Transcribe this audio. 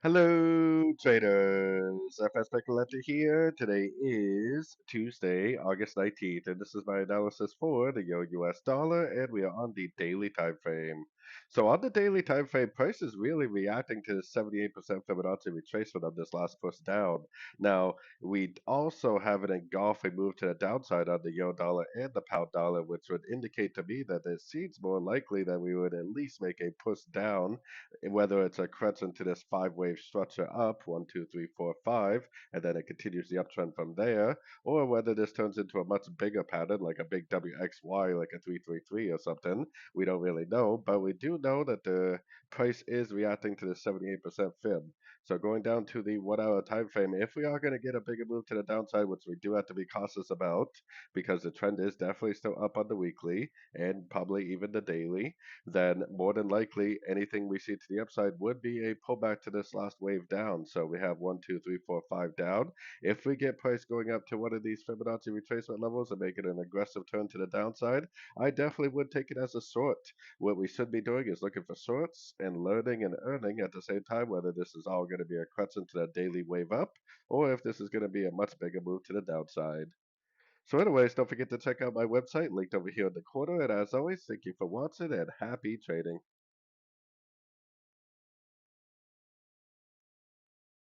Hello, traders. FX Pip Collector here. Today is Tuesday, August 19th, and this is my analysis for the US dollar, and we are on the daily time frame. So on the daily time frame, price is really reacting to the 78% Fibonacci retracement of this last push down. Now, we also have an engulfing move to the downside on the euro dollar and the pound dollar, which would indicate to me that it seems more likely that we would at least make a push down, whether it's a crescent to this five-wave structure up, one, two, three, four, five, and then it continues the uptrend from there, or whether this turns into a much bigger pattern, like a big WXY, like a 333 or something. We don't really know, but we do know that the price is reacting to the 78% fib. So going down to the 1 hour time frame, if we are going to get a bigger move to the downside, which we do have to be cautious about, because the trend is definitely still up on the weekly and probably even the daily, then more than likely anything we see to the upside would be a pullback to this last wave down. So we have one, two, three, four, five down. If we get price going up to one of these Fibonacci retracement levels and make it an aggressive turn to the downside, I definitely would take it as a short. What we should be doing is looking for shorts and learning and earning at the same time, whether this is all going to be a crescent to that daily wave up or if this is going to be a much bigger move to the downside. So anyways, don't forget to check out my website linked over here in the corner. And as always, thank you for watching and happy trading.